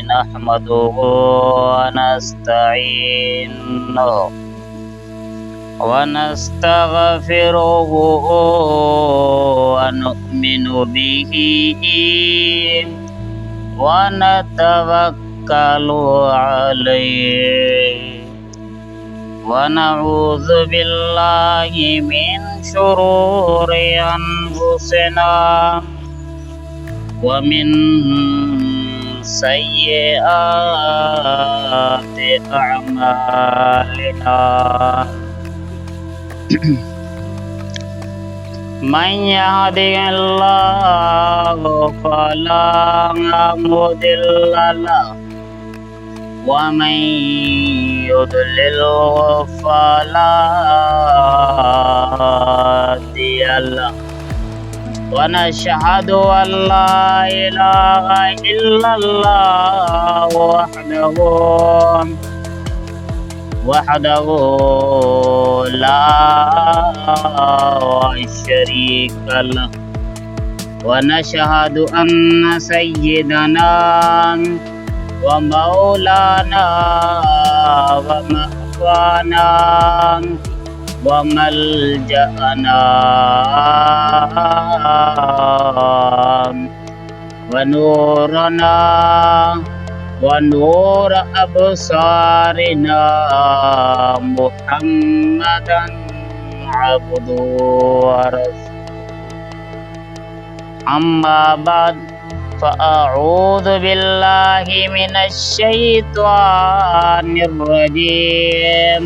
नहमदुहु व नस्तईनुहु व नस्तगफिरुहु व नु'मिनु बिही व नतवक्कलु अलैहि व नऊज़ु बिल्लाहि मिन शुरूरि अनफुसिना व मिन सय्यिआति अअमालिना मन यहदिहिल्लाहु फला मुदिल्ल लहु व मन युद्लिल्हु फला हादिय लहु व नशहदु अल्ला इलाहा इल्लल्लाह वहदहु ला शरीक लहु व नशहदु अन्न सय्यदना व मौलाना व मअवाना व मलजअना व नूरना व नूर अबसारिना मुहम्मदन अब्दुहु व रसूलुहु अम्मा बाद फ़अऊज़ु बिल्लाहि मिनश शैतानिर रजीम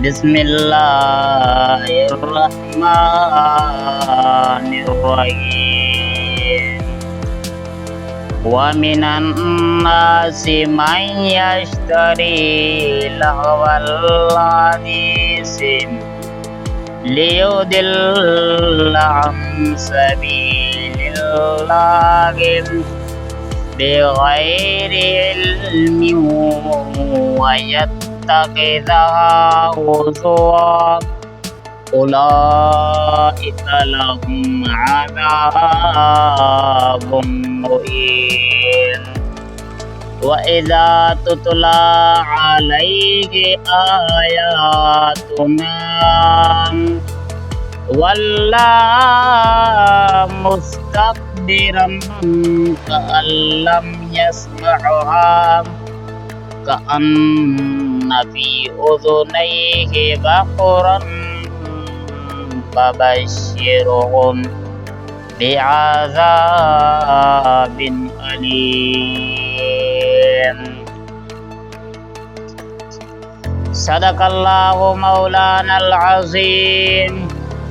बिस्मिल्लाहिर रहमानिर रहीम व मिनन नासि मन यश्तरी लहवल हदीसि लियुदिल्ल अन सबीलिल्लाहि बिगैरि इल्मिन व यत्तखिज़हा हुज़ुवा उलाइका लहुम अज़ाबुम मुहीन व इज़ा तुतला अलैहि आयातुना वल्ला मुस्तकबिरन कअन लम यस्मअहा कअन्न फी उज़ुनैहि वक़रन फबश्शिरहुम बिअज़ाबिन अलीम। सदक़ल्लाहु मौलानल अज़ीम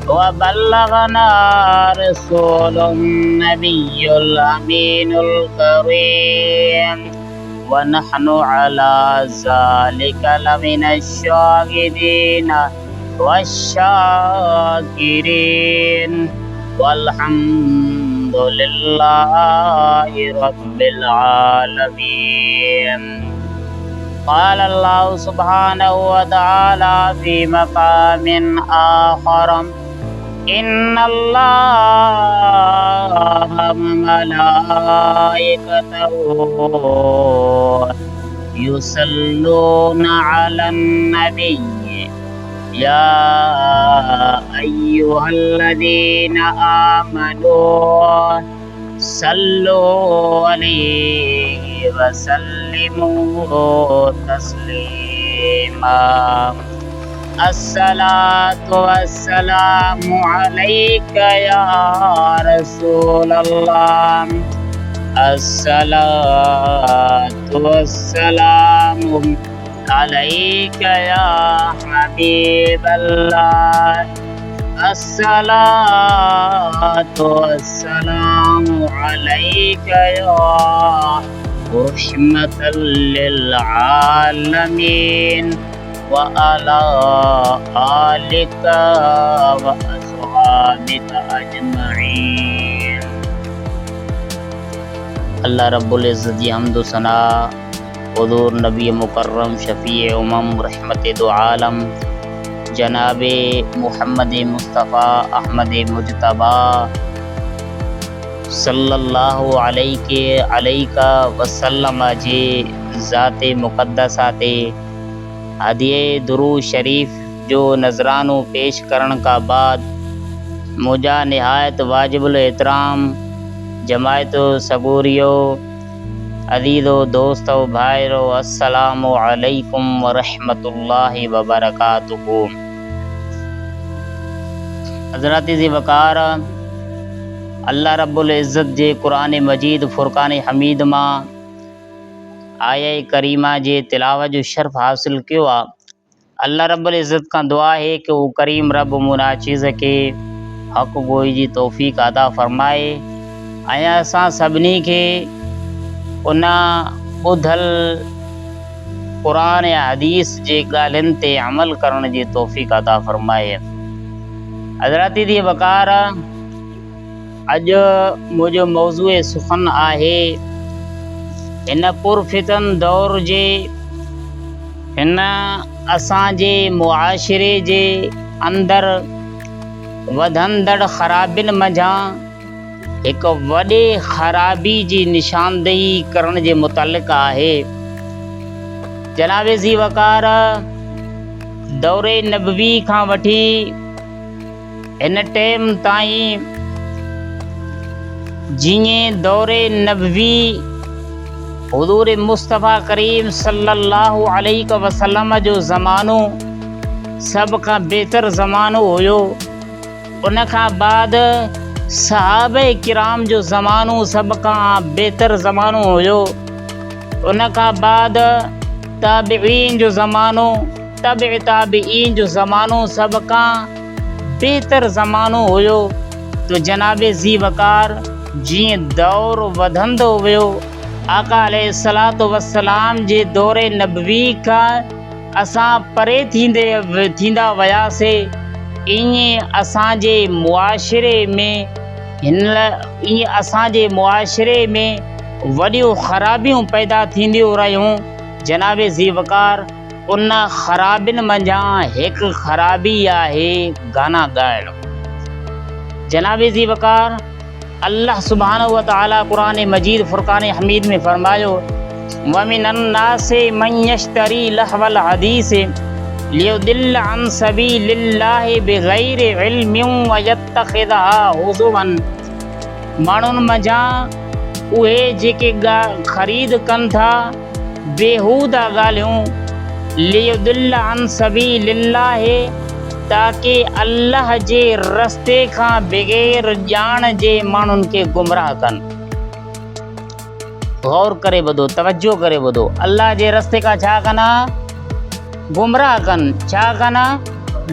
व बल्लगना रसूलुन नबियुल अमीनुल करीम व नहनु अला ज़ालिका लमिनश शाहिदीन वश्शाकिरीन वल्हम्दुलिल्लाहि रब्बिल आलमीन। क़ाल अल्लाहु सुब्हानहु व तआला फ़ी मक़ामिन आख़र इन्नल्लाहा व मलाइकतहु युसल्लूना अलन नबिय्य या अय्युहल्लज़ीना आमनू सल्लू अलैहि व सल्लिमू तस्लीमा। अस्सलातु वस्सलामु अलैका या रसूलल्लाह अस्सलातु वस्सलामु अलैका या हबीबल्लाह अस्सलातु वस्सलामु अलैका या रहमतल लिल आलमीन व अला आलिका व अस्हाबिका अजमईन। अल्लाह रब्बुल इज़्ज़त की हम्द व सना हुज़ूर नबी मुकर्रम शफ़ी उमम रहमत दो आलम जनाब मुहम्मद मुस्तफ़ा अहमद मुजतबा सल्लल्लाहु अलैहि वसल्लम जे ज़ाते मुक़द्दसा ते हदिये दुरूद शरीफ़ जो नज़रानो पेश करण का बाद मुझा निहायत वाजिबुल एहतराम जमायतो सगोरियो अदीदो दोस्तो भाइरो अस्सलामु अलैकुम व रहमतुल्लाहि व बरकातुहू। हज़रत ज़ी वक़ार अल्लाह रब्बुल इज़्ज़त जे कुरान मजीद फुरकान हमीद मां आया करीमा जे तिलावत जो शर्फ हासिल कियो आ। अल्लाह रब्बुल इज़्ज़त का दुआ है कि वो करीम रब मुना चीज़ के हक़ गोई जी तौफ़ीक़ अदा फरमाए ऐं असां सभिनी के उन ॿुधल कुरान या हदीस जे ॻाल्हियुनि ते अमल करण जी तौफ़ीक़ अदा फरमाए। हज़रत दी वक़ार अॼु मुंहिंजो मौज़ूअ सुख़न आहे हिन पुरफ़ितन दौर जे हिन असांजे मुआशिरे जे अंदरि वधंदड़ ख़राबियुनि मंझां हिकु वॾे ख़राबी जी निशानदेही करण जे मुतल्लिक़ आहे। जनाब ज़ी वक़ार दौरे नबवी खां वठी हिन टाइम ताईं जीअं दौरे नबवी हुज़ूर मुस्तफ़ा करीम सल्लल्लाहु अलैहि वसल्लम जो ज़मानो सभ खां बहितर ज़मानो हुयो, उन खां बाद सहाबे किराम जो ज़मानो सभ खां बहितर ज़मानो हुयो, उन खां बाद ताबिईन जो ज़मानो ताबिईन जो ज़मानो सभ खां बहितर ज़मानो हुयो। तो जनाबे ज़ी वक़ार जीअं दौर वधंदो वियो आका अलैहिस्सलातु वस्सलाम जे दौरे नबवी खां असां परे थींदा वियासीं, ईअं असांजे मुआशिरे में वॾियूं ख़राबियूं पैदा थींदियूं रहियूं। जनाबे ज़ी वक़ार उन ख़राबियुनि मंझां हिकु ख़राबी आहे गाना ॻाइणु। जनाबे ज़ी वक़ार अल्लाह सुब्हानहु व तआला कुरान मजीद फुरकान हमीद में फरमायो वमिनन नासे मन यश्तरी लहवल हदीस लियुदिल्ल अन सबीलिल्लाहि बिगैरि इल्मिन व यत्तखिज़हा हुज़ुवन। माण्हुनि मंझां उहे जेके ख़रीद कनि था बेहूदा ॻाल्हियूं लियुदिल्ल अन सबीलिल्लाहि ताकि अल्लाह जे रस्ते खां बग़ैर ॼाण जे माण्हुनि खे गुमराह कनि। गौर करे ॿुधो, तवज्जो करे ॿुधो, अल्लाह जे रस्ते खां छा कनि? गुमराह कनि। छा कनि?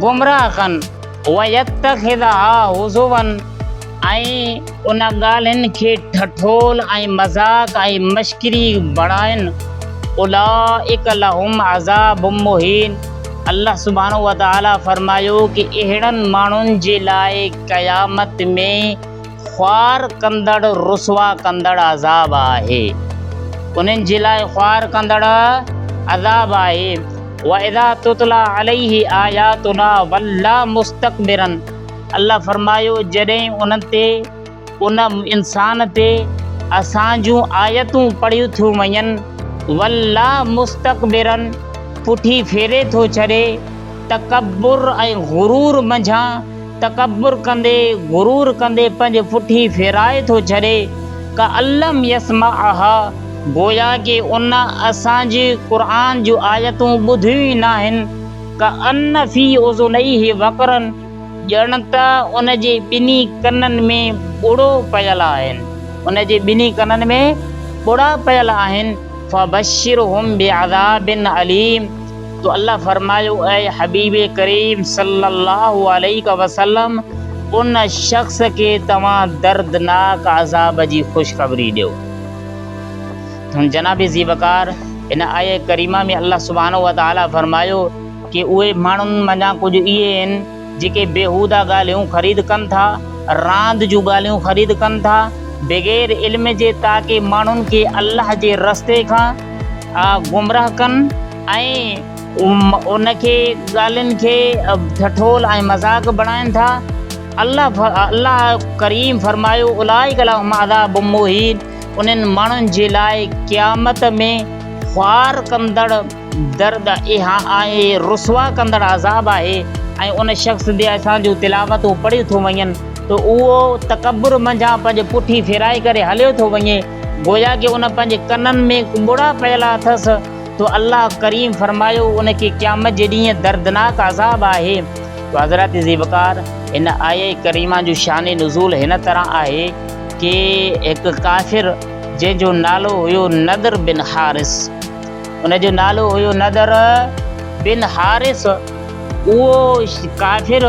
गुमराह कनि। वयत्तखिज़हा हुज़ुवन ऐं उन ॻाल्हियुनि खे ठठोल ऐं मज़ाक ऐं मश्करी बणाइनि। उलाइक लहुम अज़ाबुम मुहीन। अल्लाह सुब्हानहु व तआला फरमायो कि अहिड़नि माण्हुनि जे लाइ क़यामत में ख़्वार कंदड़ रुसवा कंदड़ अज़ाब आहे, उन्हनि जे लाइ ख़्वार कंदड़ अज़ाब आहे। व इज़ा तुतला अलैहि आयातुना वल्ला मुस्तकबिरन। अल्लाह फरमायो जॾहिं उन इंसान ते असां जूं आयतूं पढ़ियूं थियूं वञनि वल्ला मुस्तकबिरन पुठी फेरे थो छॾे। तकब्बुर ऐं गुरूर मंझां तकब्बुर कंदे गुरूर कंदे पंहिंजे पुठी फेराए थो छॾे। का अल्लम यस्मअहा गोया कि उन असांजे क़ुरान जूं आयतूं ॿुधियूं ई न आहिनि। का अन्न फी उज़ुनैहि वक़रन ॼण त उन जे ॿिन्ही कननि में ॿुड़ो पियल आहिनि, उन जे ॿिन्ही कननि में ॿुड़ा पियल आहिनि। फबश्शिरहुम बिअज़ाबिन अलीम। तो अल्लाह फरमायो ऐ हबीब करीम सल्लल्लाहु अलैहि वसल्लम उन शख्स के तव्हां दर्दनाक अज़ाब जी ख़ुशख़बरी ॾियो। जनाब ज़ी वक़ार इन आये करीमा में अल्लाह सुब्हानहु व तआला फरमायो कि उहे माण्हुनि मंझां कुझु इहे आहिनि जेके बेहूदा ॻाल्हियूं ख़रीद कनि था, रांदि जूं ॻाल्हियूं ख़रीद कनि था बग़ैर इल्म जे, ताकि माण्हुनि खे अल्लाह जे रस्ते खां गुमराह कनि ऐं उन खे ॻाल्हियुनि खे ठठोल ऐं मज़ाक बणाइनि था। अल्लाह करीम फरमायो उलाइक लहुम अज़ाबुम मुहीन, उन्हनि माण्हुनि जे लाइ क़यामत में ख़्वार कंदड़ दर्द ऐं रुसवा कंदड़ अज़ाब आहे। ऐं उन शख़्स ते असां जूं तिलावतूं पढ़ी थो वञनि त उहो तकबुर मंझां पंहिंजे पुठी फेराए करे हलियो थो वञे, गोया कि उन पंहिंजे कननि में बुड़ा पियल अथसि। तो अल्लाह करीम फरमायो उनखे क़यामत जे ॾींहुं दर्दनाक अज़ाब आहे। तो हज़रत ज़ीवकार इन आये करीमा जो शान नुज़ूल हिन तरह आहे कि हिकु काफ़िर जंहिंजो नालो हुयो नदर बिन हारिस, उनजो नालो हुयो नदर बिन हारिस, उहो काफ़िर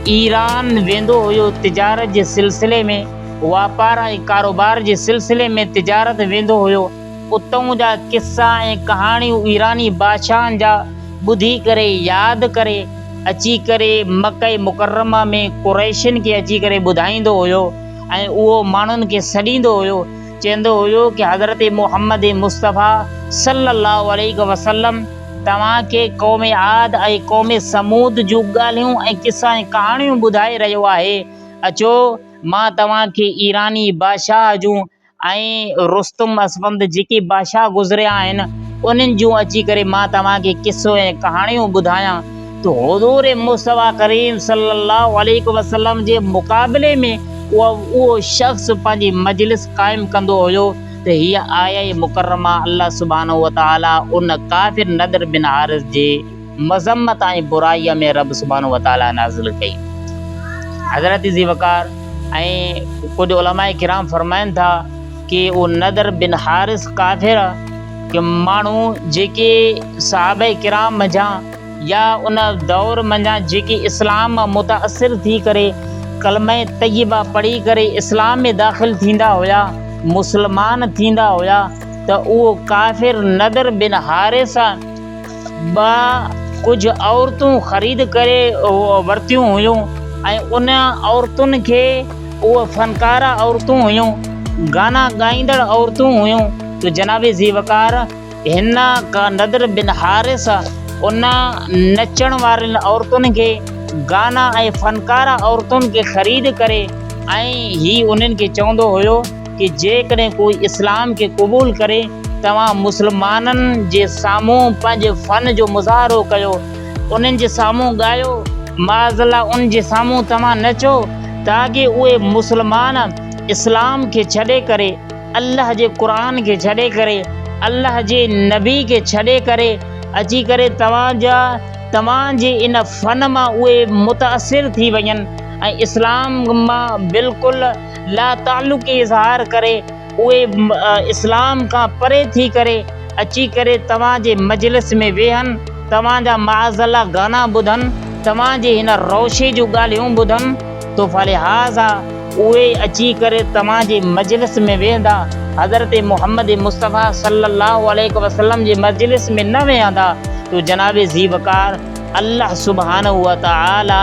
ईरान वेंदो हुयो तिजारत जे सिलसिले में, वापार ऐं कारोबार जे सिलसिले में तिजारत वेंदो हुयो। उतां जा किस्सा ऐं कहाणियूं ईरानी बादशाहनि जा ॿुधी करे यादि करे अची करे मक्का मुकर्रमा में कुरैशिन खे अची करे ॿुधाईंदो हुयो ऐं उहो माण्हुनि खे सॾींदो हुयो, चवंदो हुयो कि हज़रत मुहम्मद मुस्तफ़ा सल्लल्लाहु अलैहि वसल्लम तव्हांखे क़ौम आद ऐं क़ौम समूद जूं ॻाल्हियूं ऐं किस्सा ऐं कहाणियूं ॿुधाए रहियो आहे। अचो मां तव्हांखे ईरानी बादशाह जूं ऐं रुस्तुम असवंद जेके बादशाह गुज़रिया आहिनि उन्हनि जूं अची करे मां तव्हांखे किस्सो ऐं कहाणियूं ॿुधायां। तो हुज़ूर मुस्तफ़ा करीम सल्लल्लाहु अलैहि वसल्लम जे मुक़ाबले में उहो शख़्स पंहिंजी मजलिस क़ाइमु कंदो हुयो त हीअ आया मुकर्रमा अल्लाह सुब्हानहु व तआला उन काफ़िर नदर बिन हारिस जे मज़म्मत ऐं बुराईअ में रब सुब्हानहु व तआला नाज़िल कई। हज़रत ज़ीवकार ऐं कुझु उलमाए किराम फरमाइनि था कि उहो नदर बिन हारिस काफ़िर कि माण्हू जेके सहाबे किराम मंझां या उन दौर मंझां जेके इस्लाम मां मुतासिर थी करे कलमे तय्यबा पढ़ी करे इस्लाम में दाख़िल थींदा हुया, मुस्लमान थींदा हुया, त उहो काफ़िर नदर बिन हारिस कुझु औरतूं ख़रीद करे वरितियूं हुयूं ऐं उन औरतुनि खे उहे फ़नकारा औरतूं हुयूं, गाना ॻाईंदड़ औरतूं हुयूं। तो जनाब ज़ीवकार हिन का नदर बिन हारिस उन नचण वारनि औरतुनि खे गाना ऐं फ़नकारा औरतुनि खे ख़रीद करे ऐं ही उन्हनि खे चवंदो हुयो कि जेकॾहिं कोई इस्लाम खे क़बूल करे तव्हां मुस्लमाननि जे साम्हूं पंहिंजे फ़न जो मुज़ाहरो कयो, उन्हनि जे साम्हूं ॻायो, माज़ल्ला उन जे साम्हूं तव्हां नचो, ताकि उहे मुस्लमान इस्लाम खे छॾे करे अल्लाह जे क़ुरान खे छॾे करे अल्लाह जे नबी खे छॾे करे अची करे तव्हांजे इन फ़न मां उहे मुतासिर थी वञनि ऐं इस्लाम मां बिल्कुलु ला ताल्लुक़ इज़हार करे उहे इस्लाम खां परे थी करे अची करे तव्हांजे मजलिस में वेहनि, तव्हांजा माज़ल्ला गाना ॿुधनि, तव्हांजे हिन रोशे जूं ॻाल्हियूं ॿुधनि। तो फ़लिहाज़ा उहे अची करे तव्हांजे मजलिस में वेहंदा, हज़रत मुहम्मद मुस्तफ़ा सल्लल्लाहु अलैहि वसल्लम जे मजलिस में न वेहंदा। तो जनाब ज़ीवकार अल्लाह सुब्हानहु व तआला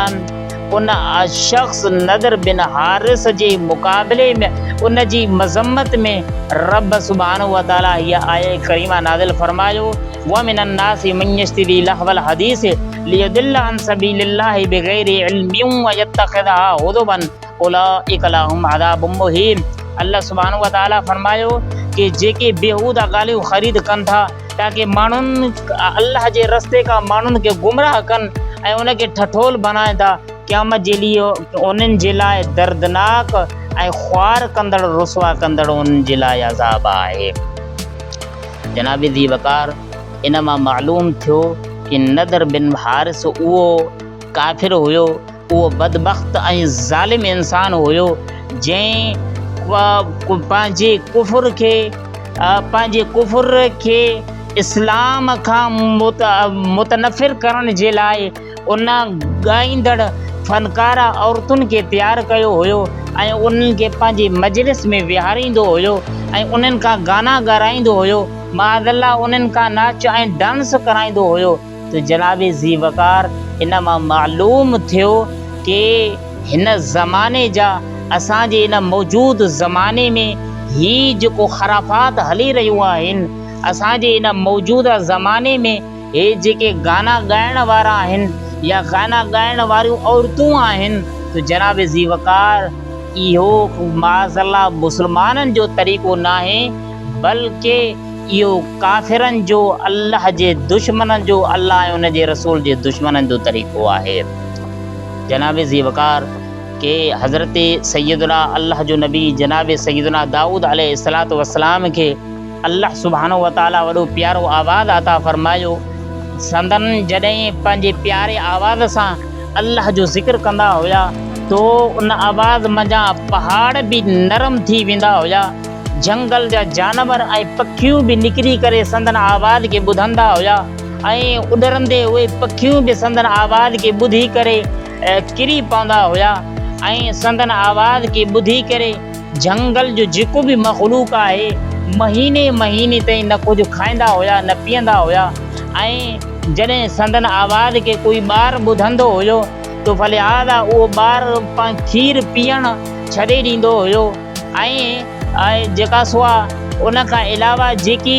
उन शख़्स नदर बिन हारिस जे मुक़ाबले में उन जी मज़म्मत में रब सुब्हानहु व तआला हीअ आया करीमा नाज़िल फरमायो व मिनन नासि मन यश्तरी लहवल हदीस लियुदिल्ल अन सबीलिल्लाहि बिग़ैरि इल्मिन व यत्तखिज़हा हुज़ुवन उलाइक लहुम अज़ाबुम मुहीन। अल्लाह सुब्हानहु व तआला फरमायो कि जेके बेहूदा ॻाल्हियूं ख़रीद कनि था ताकि माण्हुनि अल्लाह जे रस्ते खां माण्हुनि खे गुमराह कनि ऐं उनखे ठठोल बनाइनि था, क़यामत जे ॾींहुं उन्हनि जे लाइ दर्दनाक ऐं ख़्वार कंदड़ रुसवा कंदड़ उन्हनि जे लाइ अज़ाब आहे। जनाब ज़ीवकार इन मां मालूम थियो कि नदर बिन हारिस उहो काफ़िर हुयो, उहो बदबख़्त ऐं ज़ालिम इंसान हुयो जंहिं पंहिंजे कुफ़ुर खे इस्लाम खां मुतनफ़िर करण जे लाइ उन ॻाईंदड़ फ़नकारा औरतुनि खे तयारु कयो हुयो ऐं उन्हनि खे पंहिंजे मजलिस में विहारींदो हुयो ऐं उन्हनि खां गाना ॻाराईंदो हुयो, माज़ल्ला उन्हनि खां नाच ऐं डांस कराईंदो हुयो। तो जनाब ज़ीवकार इन मां मालूम थियो कि हिन ज़माने जा असांजे इन मौजूद ज़माने में ही जेको ख़राफ़ात हली रहियूं आहिनि, असांजे इन मौजूदा ज़माने में हे जेके गाना ॻाइण वारा आहिनि या गाना ॻाइण वारियूं औरतूं आहिनि, तो जनाब ज़ी वकार इहो माज़अल्लाह मुस्लमाननि जो तरीक़ो न आहे, बल्कि इहो काफ़िरनि जो, अल्लाह जे दुश्मननि जो, अल्लाह ऐं उन जे रसूल जे दुश्मननि जो तरीक़ो आहे। जनाब ज़ी वकार के हज़रत सैयदना अल्लाह जो नबी जनाब सैयदना दाऊद अलैहिस्सलातु वस्सलाम के अल्लाह सुब्हानहु व तआला वॾो प्यारो आवाज़ अता फरमायो। संदन जॾहिं पंहिंजे प्यारे आवाज़ सां अल्लाह जो ज़िक्र कंदा हुया तो उन आवाज़ मंझां पहाड़ भी नरम थी वेंदा हुया, जंगल जा जानवर ऐं पखियूं भी निकिरी करे संदन आवाज़ के ॿुधंदा हुया ऐं उॾरंदे उहे पखियूं भी संदन आवाज़ के ॿुधी करे किरी पवंदा हुया ऐं संदन आवाज़ के ॿुधी करे जंगल जो जेको भी मखलूक आहे महीने महीने ताईं न कुछ खाईंदा हुया न पीअंदा हुया। ऐं जॾहिं संदन आवाज़ के कोई ॿार ॿुधंदो हुयो तो फलिहाज़ा उहो ॿार खीर पीअण छॾे ॾींदो हुयो। ऐं जेका सो आहे उन खां अलावा जेकी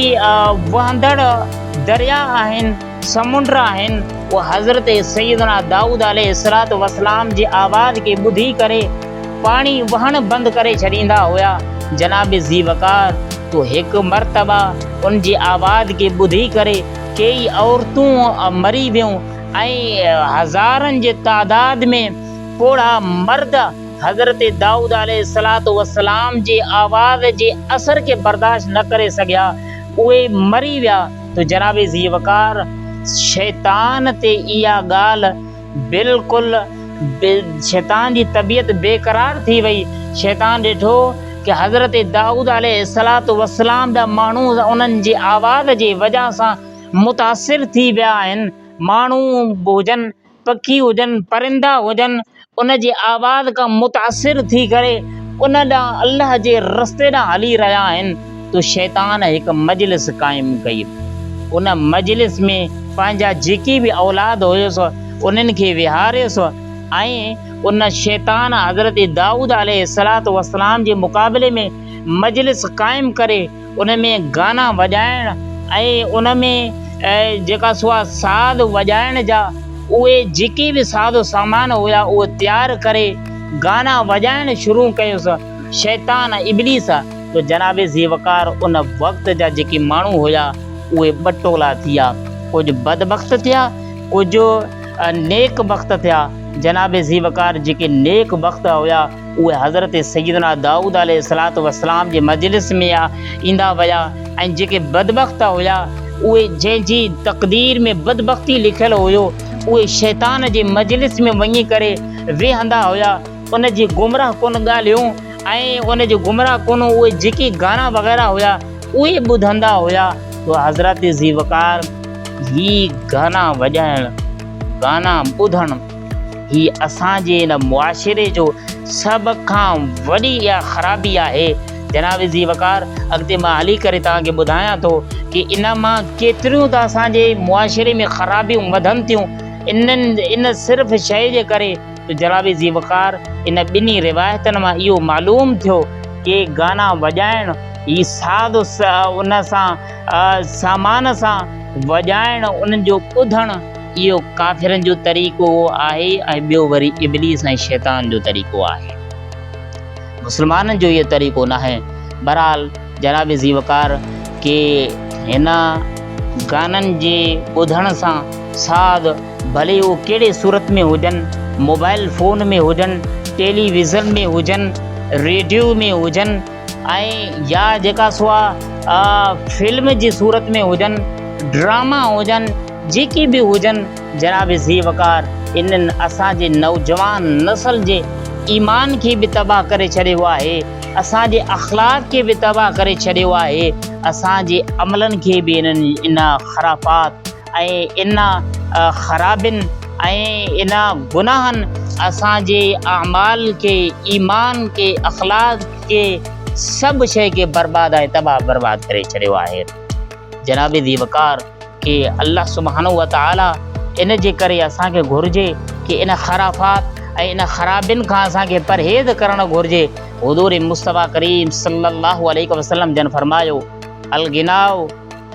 वहंदड़ दरिया आहिनि, समुंड आहिनि, वो हज़रत सैयदना दाऊद अलैहिस्सलातु वस्सलाम जी आवाज़ के ॿुधी करे पाणी वहण बंदि करे छॾींदा हुया। जनाब ज़ी वकार तो हिकु मरतबा उन जी आवाज़ के ॿुधी करे कई औरतूं मरी वियूं ऐं हज़ारनि जे तादाद में पोड़ा मर्द हज़रत दाऊद अलैहिस्सलातु वस्सलाम जे आवाज़ जे असर के बर्दाश्त न करे सघिया, उहे मरी विया। तो जनाब ज़ी वकार शैतान ते इहा ॻाल्हि बिल्कुलु शैतान जी तबीयत बेक़रार थी वई। शैतान ॾिठो कि हज़रत दाऊद अलैहिस्सलातु वस्सलाम जा माण्हू उन्हनि जी आवाज़ जे वजह सां मुतासिर थी विया आहिनि। माण्हू हुजनि, पखी हुजनि, परिंदा हुजनि, उन जी आवाज़ खां मुतासिर थी करे उन ॾांहुं अल्लाह जे रस्ते ॾांहुं हली रहिया आहिनि। तो शैतान हिकु मजलिस क़ाइमु कई। उन मजलिस में पंहिंजा जेकी भी औलाद हुयुसि उन्हनि खे विहारियोसि ऐं उन शैतान हज़रत दाऊद अलैहिस्सलातु वस्सलाम जे मुक़ाबले में मजलिस क़ाइमु करे उन में गाना वॼाइण ऐं उन में जेका सो आहे साज़ वॼाइण जा उहे जेके भी साज़ो सामान हुया उहे तैयार करे गाना वॼाइण शुरू कयोसि शैतान इब्लीस। तो जनाब ज़ी वकार उन वक़्त जा जेके माण्हू हुया उहे बटोला थिया, कुछ बदबख्त थिया, कुछ नेक वक़्त थिया। जनाब ज़ी वकार जेके नेक वक़्त हुया उहे हज़रत सैयदना दाऊद अलैहिस्सलातु वस्सलाम जे मजलिस में ईंदा विया ऐं जेके बदबख्त हुया उहे जंहिंजी तक़दीर में बदबख्ती लिखियल हुयो उहे शैतान जे मजलिस में वञी करे वेहंदा हुया। उन जी गुमराह कुन ॻाल्हियूं ऐं उन जो गुमराह कुन उहे जेके गाना वग़ैरह हुया उहे ॿुधंदा हुया। तो हज़रत ज़ी वकार ही गाना वॼाइण, गाना ॿुधण ही असांजे इन मुआशिरे जो सभ खां वॾी इहा ख़राबी आहे। जनाब ज़ी वकार अॻिते मां हली करे तव्हांखे ॿुधायां थो कि इन मां केतिरियूं त असांजे मुआशिरे में ख़राबियूं वधनि थियूं इन सिर्फ़ शइ जे करे। तो जनाब ज़ी वकार इन ॿिन्ही रिवायतनि मां इहो मालूम थियो कि गाना वॼाइण ही साज़ उन सां सामान सां वॼाइण उन्हनि जो ॿुधण इहो काफ़िरनि जो तरीक़ो आहे ऐं ॿियो वरी इब्लीस ऐं शैतान जो तरीक़ो आहे। मुस्लमाननि जो इहो तरीक़ो न आहे। बहरहाल जनाब ज़ी वकार के हिन गाननि जे ॿुधण सां साज़ भले उहो कहिड़े सूरत में हुजनि, मोबाइल फ़ोन में हुजनि, टेलीविज़न में हुजनि, रेडियो में हुजनि ऐं या जेका सो आहे फिल्म जी सूरत में हुजनि, ड्रामा हुजनि, जेकी भी हुजनि, जनाब ज़ी वकार इन्हनि असांजे नौजवान नस्ल जे ईमान खे बि तबाह करे छॾियो आहे, असांजे अख़लाक़ खे बि तबाह करे छॾियो आहे, असांजे अमलनि खे बि इन्हनि इन ख़राफ़ात ऐं इन ख़राबियुनि ऐं इन गुनाहनि असांजे अमाल के, ईमान के, अख़लाक़ के, सभु शइ खे बर्बाद ऐं तबाह बर्बाद करे छॾियो आहे। जनाब ज़ी वकार के अल्लाह सुब्हानहु व तआला इन जे करे असांखे घुरिजे कि इन ख़राफ़ात ऐं इन ख़राबियुनि खां असांखे परहेज़ करणु घुरिजे। हुज़ूर मुस्तफ़ा करीम सल्लल्लाहु अलैहि वसल्लम जन फरमायो अल गिनाओ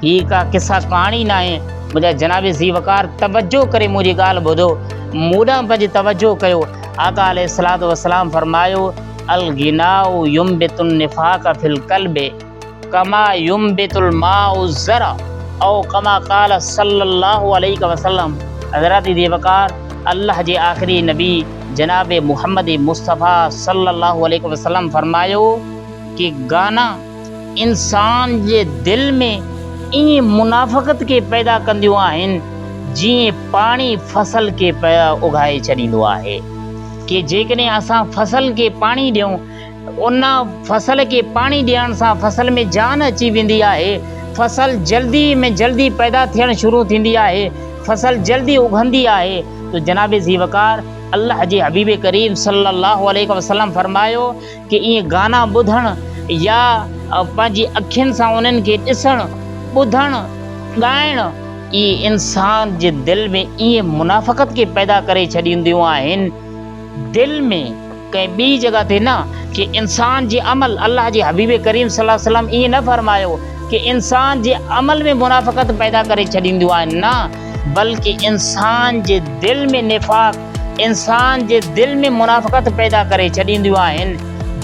ही का किस्सा कहाणी न आहे। मुंहिंजा जनाब ज़ी वकार तवज्जो करे मुंहिंजी ॻाल्हि ॿुधो, मूं ॾांहुं पंहिंजी तवज्जो कयो। आका अलैहिस्सलातु वस्सलाम फरमायो अल गिनाउ युम्बितुन निफाक फिल कल्बे कमा युम्बितुल माउ ज़रा औ कमा क़ाल सल्लल्लाहु अलैहि वसल्लम। हज़रत दीवकार अल्लाह जे आखिरी नबी जनाब मुहम्मद मुस्तफ़ा सल्लल्लाहु अलैहि वसल्लम फरमायो कि गाना इंसान जे दिल में ईअं मुनाफ़क़त के पैदा कंदियूं आहिनि जीअं पाणी फसल के उगाए छॾींदो आहे। कि जेकॾहिं असां फसल के पाणी ॾियूं, उन फसल के पाणी ॾियण सां फसल में जान अची वेंदी आहे, फसल जल्दी में जल्दी पैदा थियण शुरू थींदी आहे, फसल जल्दी उगंदी आहे। तो जनाब ज़ीवकार अल्लाह जे हबीब करीम सल्लल्लाहु अलैहि वसल्लम फरमायो कि ईअं गाना ॿुधण या पंहिंजी अखियुनि सां उन्हनि खे ॾिसण ॿुधण ॻाइण इहे इंसान जे दिलि में ईअं मुनाफ़क़त के पैदा करे छॾींदियूं आहिनि। दिल में कंहिं ॿी जॻह ते न कि इंसान जे अमल, अल्लाह जे हबीब करीम सल्लल्लाहु अलैहि वसल्लम ईअं न फरमायो कि इंसान जे अमल में मुनाफ़क़त पैदा करे छॾींदियूं आहिनि, न बल्कि इंसान जे दिल में निफ़ाक़, इंसान जे दिल में मुनाफ़क़त पैदा करे छॾींदियूं आहिनि।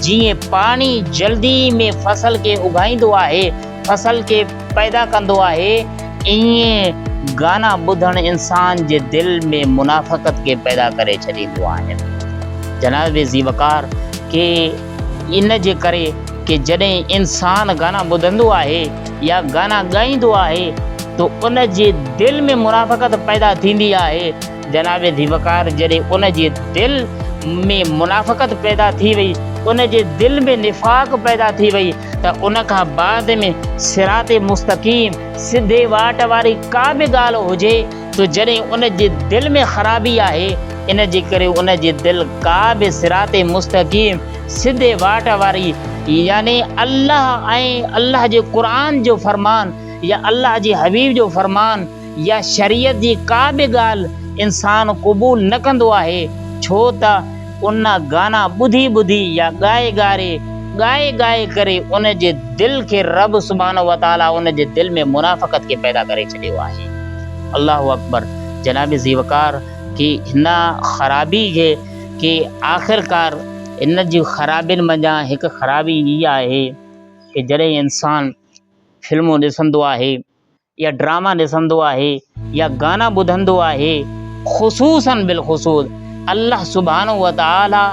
जीअं पाणी जल्दी में फसल के उगाईंदो आहे, फसल के पैदा कंदो आहे, ईअं गाना ॿुधण इंसान जे दिल में मुनाफ़क़त के पैदा करे छॾींदो आहे। जनाब ज़ीवकार के इन जे करे कि जॾहिं इंसान गाना ॿुधंदो आहे या गाना ॻाईंदो आहे तो उन जे दिल में मुनाफ़क़त पैदा थींदी आहे। जनाब ज़ीवकार जॾहिं उन जे दिल में मुनाफ़क़त पैदा थी वई, उन जे दिल में निफ़ाक़ पैदा थी वई, त उन खां बाद में सिराते मुस्तक़ीम सिधे वाट वारी का बि ॻाल्हि हुजे तो जॾहिं उन जे दिल में ख़राबी आहे, इन जे करे उन जे दिल का बि सिराते मुस्तक़ीम सिधे वाट वारी यानी अल्लाह ऐं अल्लाह जे क़ुरान जो फरमान या अल्लाह जे हबीब जो फरमान या शरीयत जी का बि ॻाल्हि इंसान क़बूल न कंदो आहे। छो त उन गाना ॿुधी ॿुधी या ॻाए ॻाए करे उन जे दिल खे रब सुब्हानहु व तआला उन जे दिल में मुनाफ़क़त के पैदा करे छॾियो आहे। अल्लाहु अकबर। जनाब ज़ीवकार की हिन ख़राबी के आख़िरकार इन जी ख़राबियुनि मंझां हिकु ख़राबी इहा आहे कि जॾहिं इंसान फिल्मूं ॾिसंदो आहे या ड्रामा ॾिसंदो आहे या गाना ॿुधंदो आहे, ख़ुसूसन बिलख़ुसूस अल्लाह सुब्हानहु व तआला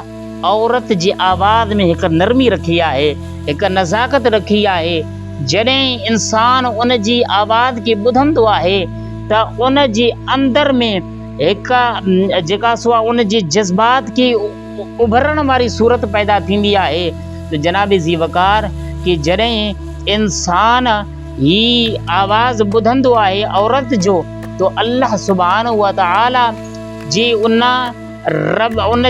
औरत जी आवाज़ में हिकु नरमी रखी आहे, हिकु नज़ाकत रखी आहे। जॾहिं इंसान उन जी आवाज़ खे ॿुधंदो आहे त उन जे अंदर में हिकु जेका सो आहे उन जे जज़्बात खे उभरण वारी सूरत पैदा थींदी आहे। तो जनाब ज़ीवकार कि जॾहिं इंसान ही आवाज़ ॿुधंदो आहे औरत जो तो अल्लाह सुब्हानहु व तआला जी उन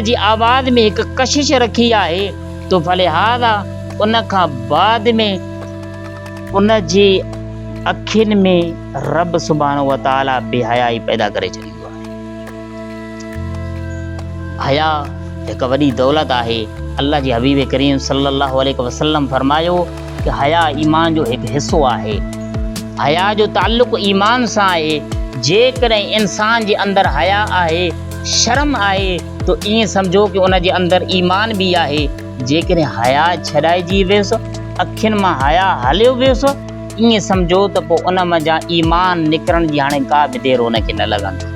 जी आवाज़ में हिकु कशिश रखी आहे। तो फलिहाज़ा उन खां बाद में उन जी अखियुनि में रब सुब्हानहु व तआला बेहयाई पैदा करे छॾींदो आहे। हया हिकु वॾी दौलत आहे। अल्लाह जे हबीब करीम सल्लल्लाहु अलैहि वसल्लम फरमायो कि हया ईमान जो हिकु हिसो आहे। हया जो ताल्लुक़ ईमान सां आहे। जेकॾहिं इंसान जे अंदरि हया आहे, शर्म आहे, तो ईअं सम्झो कि उन जे अंदरि ईमान बि आहे। जेकॾहिं हया छॾाइजी वियुसि, अखियुनि मां हया हलियो वियुसि, ईअं सम्झो त पोइ उन मंझां ईमान निकिरण जी हाणे का बि देरि उनखे न लॻंदी।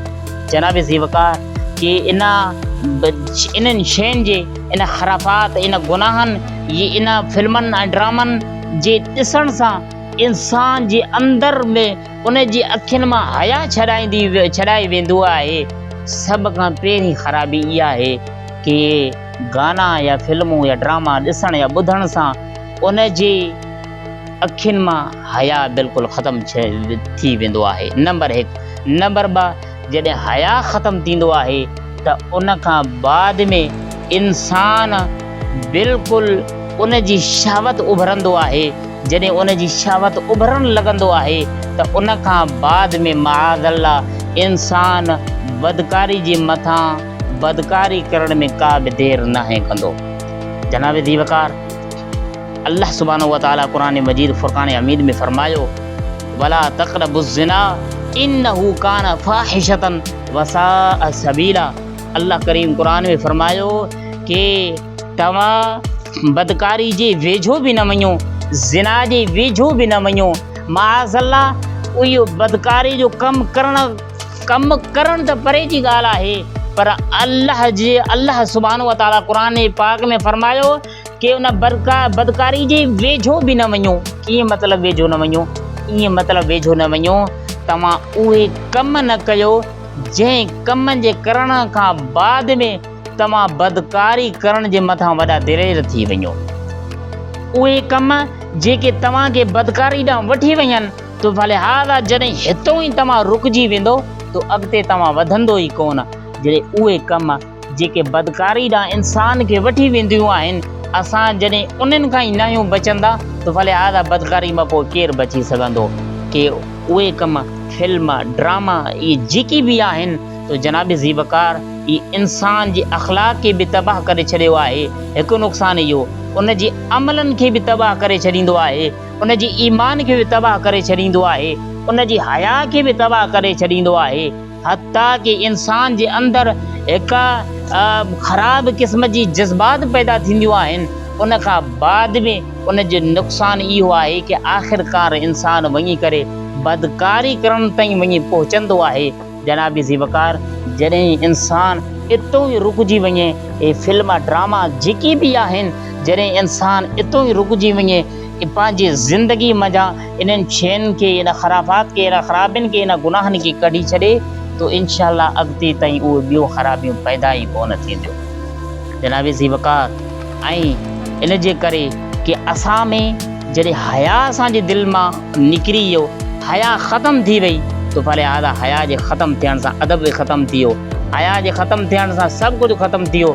जनाब ज़ीवकार कि इन्हनि शयुनि जे इन ख़राफ़ात, इन गुनाहनि, इन फिल्मनि ऐं ड्रामनि जे ॾिसण सां इंसान जे अंदरि में उन जी अखियुनि मां हया छॾाई वेंदो आहे। सभ खां पहिरीं ख़राबी इहा आहे कि गाना या फिल्मूं या ड्रामा ॾिसण या ॿुधण सां उन जे अखियुनि मां हया बिल्कुलु ख़तमु थी वेंदो आहे। नंबर 1। नंबर 2, जॾहिं हया ख़तमु थींदो आहे त उन खां बाद में इंसान बिल्कुलु उन जी शहवत उभरंदो आहे। जॾहिं उन जी शहवत उभरण लॻंदो आहे त उन खां बाद में माअज़ल्लाह इंसान बदकारी जे मथां बदकारी करण में का बि देरि नाहे कंदो। जनाब ज़ीवकार अल्लाह सुब्हानहु व तआला क़ुरान मजीद फ़ुरक़ान हमीद में फरमायो वला तक़रबुज़्ज़िना इन्नहु कान फ़ाहिशतन व साअ सबीला। अल्लाह करीम क़ुरान में फरमायो कि तव्हां बदकारी जे वेझो बि न वञो, ज़िना जे वेझो बि न वञो। माअज़ल्लाह इहो बदकारी जो कमु करण त परे जी ॻाल्हि आहे, पर अल्लाह सुब्हानहु व तआला क़ुरान पाक में फरमायो कि उन बदकारी जे वेझो बि न वञो। कीअं मतिलबु वेझो न वञो? ईअं मतिलबु वेझो न वञो, तव्हां उहे कम न कयो जंहिं कम जे करण खां बाद में तव्हां बदकारी करण जे मथां वॾा दिलेर थी वञो। उहे कम जेके तव्हांखे बदकारी ॾांहुं वठी वञनि, तो भले हादा जॾहिं हितों ई तव्हां रुकिजी वेंदो तो अॻिते तव्हां वधंदो ई कोन। जॾहिं उहे कम जेके बदकारी ॾांहुं इंसान खे वठी वेंदियूं आहिनि, असां जॾहिं उन्हनि खां ई न आहियूं बचंदा तो भले हादा बदकारी मां पोइ केरु बची सघंदो। कि उहे कम फिल्म ड्रामा इहे जेकी बि आहिनि तो जनाब ज़ीबकार इहे इंसान जे अख़लाक़ खे बि तबाह करे छॾियो आहे। हिकु नुक़सानु इहो, उन जे अमलनि खे बि तबाह करे छॾींदो आहे, उन जे ईमान खे बि तबाह करे छॾींदो आहे, उन जी हया खे बि तबाह करे छॾींदो आहे। हता कि इंसान जे अंदरि हिकु ख़राब क़िस्म जी जज़्बात पैदा थींदियूं आहिनि। उन खां बाद में उन जो नुक़सानु इहो आहे कि आख़िरकार इंसान वञी करे बदकारी करण ताईं वञी पहुचंदो आहे। जनाब ज़ीबकार जॾहिं इंसान इतो ई रुकिजी वञे, हे फिल्म ड्रामा जेकी बि आहिनि, जॾहिं इंसान इतो ई रुकिजी वञे पंहिंजी ज़िंदगी मज़ा इन्हनि शयुनि खे, इन ख़राबात खे, इन ख़राबियुनि खे, इन गुनाहनि खे कढी छॾे तो इंशाअल्लाह अॻिते ताईं उहे ॿियूं ख़राबियूं पैदा ई कोन थींदियूं। जनाब ज़ीबकार ऐं इन जे करे कि असां में जॾहिं हया असांजे दिलि मां निकिरी वियो, हया ख़तमु थी वई, तो भले हादा हया जे ख़तमु थियण सां अदब बि ख़तमु थी वियो। हया जे ख़तमु थियण सां सभु कुझु ख़तमु थी वियो।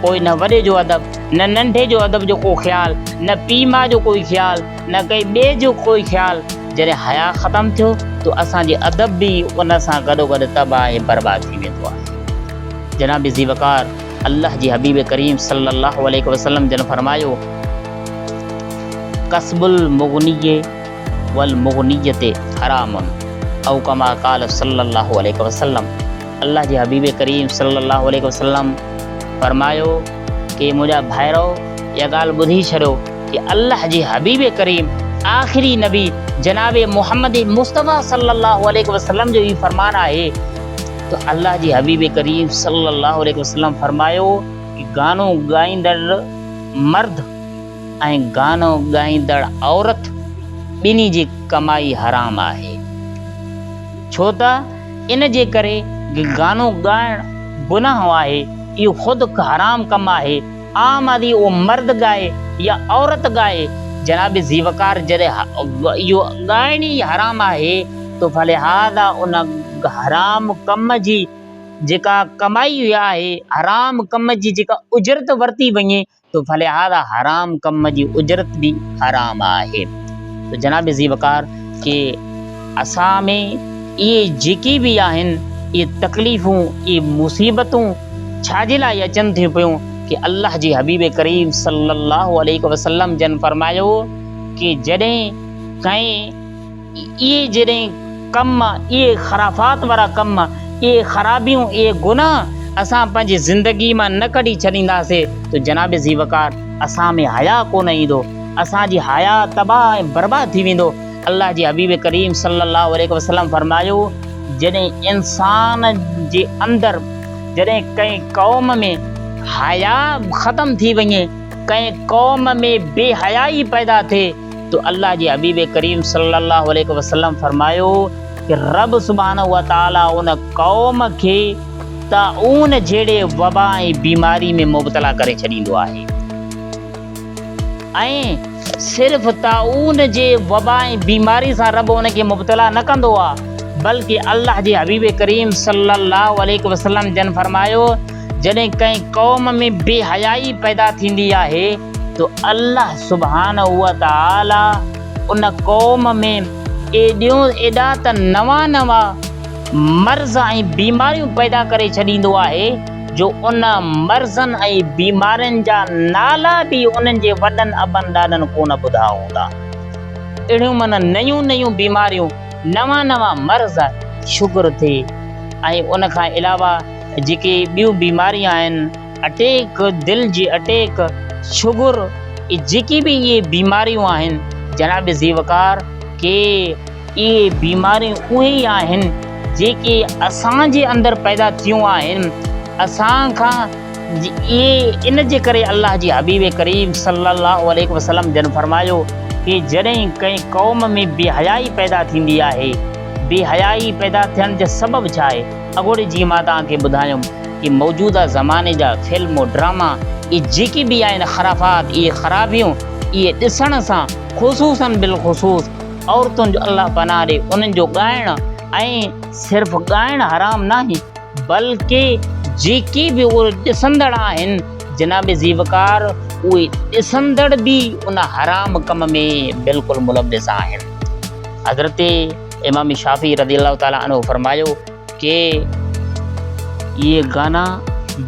पोइ न वॾे जो अदब, न नंढे जो अदब जो को ख़्यालु, न पीउ माउ जो कोई ख़्यालु, न कंहिं ॿिए जो कोई ख़्यालु। जॾहिं हया ख़तमु थियो तो असांजे अदब बि उन सां गॾोगॾु तबाह ऐं बर्बाद थी वेंदो आहे। जनाब ज़ीबकार अल्लाह जी हबीब करीम सल्लल्लाहु अलैहि वसल्लम जन फरमायो, कसबुल मुग़निय वल मुग़नियते हरामुन औ कमा क़ाल सल्लल्लाहु अलैहि वसल्लम। अल्लाह जी हबीब करीम सल्लल्लाहु अलैहि वसल्लम फरमायो कि मुंहिंजा भाइरो इहा ॻाल्हि ॿुधी छॾियो कि अल्लाह जी हबीब करीम आख़िरी नबी जनाब मोहम्मद मुस्तफ़ा सल्लल्लाहु अलैहि वसल्लम जो ही फरमान आहे। तो अल्लाह जी हबीब करीम सल्लल्लाहु अलैहि वसल्लम फरमायो कि गानो ॻाईंदड़ मर्द ऐं गानो ॻाईंदड़ औरत ॿिन्ही जी कमाई हराम आहे। छो त इन जे करे गानो ॻाइणु गुनाह आहे, इहो ख़ुदि हराम कमु आहे। आम आदमी उहो मर्द ॻाए या औरत ॻाए, जनाब ज़ीवकार जॾहिं इहो ॻाइण ई हराम आहे तो भले हादा उन हराम कम जी जेका कमाई आहे, हराम कम जी जेका उजरत वरिती वञे तो भले हादा हराम कम जी उजरत बि हराम आहे। तो जनाब ज़ीवकार के असां में इहे जेकी बि आहिनि इहे तकलीफ़ूं, इहे मुसीबतूं छाजे लाइ अचनि थियूं पियूं कि अल्लाह जी हबीब करीम सल्लल्लाहु अलैहि वसल्लम जन फरमायो कि जॾहिं कम, इहे ख़राफ़ात वारा कम, इहे ख़राबियूं, इहे गुनाह असां पंहिंजी ज़िंदगी मां न कढी छॾींदासीं तो जनाब ज़ीवकार असां में हया कोन ईंदो, असांजी हया तबाह ऐं बर्बाद थी वेंदो। अल्लाह जी हबीब करीम सल्लल्लाहु अलैहि वसल्लम फरमायो, जॾहिं इंसान जे अंदरि, जॾहिं कंहिं क़ौम में हया ख़तमु थी वञे, कंहिं क़ौम में बेहयाई पैदा थिए तो अल्लाह जी हबीब करीम सल्लल्लाहु अलैहि वसल्लम फरमायो कि रब सुब्हानहु व तआला उन क़ौम खे ताऊन जहिड़े वबा ऐं बीमारी में मुब्तला करे छॾींदो आहे। ऐं सिर्फ़ ताऊन जे वबा ऐं बीमारी सां रब उनखे मुब्तला न कंदो आहे, बल्कि अल्लाह जे हबीब करीम सल्लल्लाहु अलैहि वसल्लम जन फरमायो, जॾहिं कंहिं क़ौम में बेहयाई पैदा थींदी आहे तो अल्लाह सुब्हानहु व तआला उन क़ौम में एॾा त नवां मर्ज़ ऐं बीमारियूं पैदा करे छॾींदो आहे जो उन मर्ज़नि ऐं बीमारियुनि जा नाला बि उन्हनि जे वॾनि अबनि ॾाॾनि कोन ॿुधा हूंदा। अहिड़ियूं माना नयूं बीमारियूं, नवां मर्ज़, शुगर थिए ऐं उन खां अलावा जेके ॿियूं बीमारियूं आहिनि, अटैक, दिलि जी अटैक, शुगर, जेकी बि इहे बीमारियूं आहिनि जनाब ज़ीवकार के इहे बीमारियूं उहे ई आहिनि जेके असांजे अंदरि पैदा थियूं आहिनि असां खां। इहे इन जे करे अल्लाह जी हबीब करीम सल्लल्लाहु अलैहि वसल्लम जन फरमायो कि जॾहिं कंहिं क़ौम में बेहयाई पैदा थींदी आहे, बेहयाई पैदा थियण जो सबबु छा आहे? अॻोड़े जीअं मां तव्हांखे ॿुधायुमि कि मौजूदा ज़माने जा फिल्म ड्रामा इहे जेके बि आहिनि ख़राफ़ात, इहे ख़राबियूं, इहे ॾिसण सां ख़ुसूसन बिलख़ुसूस औरतुनि जो अल्लाह पनाह ॾे उन्हनि जो ॻाइणु, ऐं सिर्फ़ु ॻाइणु हराम नाहे बल्कि जेके बि उहे ॾिसंदड़ आहिनि जनाब ज़ीवकार उहे ॾिसंदड़ बि उन हराम कम में बिल्कुलु मुलव्विस आहिनि। हज़रत इमाम शाफ़ी रज़ियल्लाहु ताला अन्हु फरमायो कि इहे गाना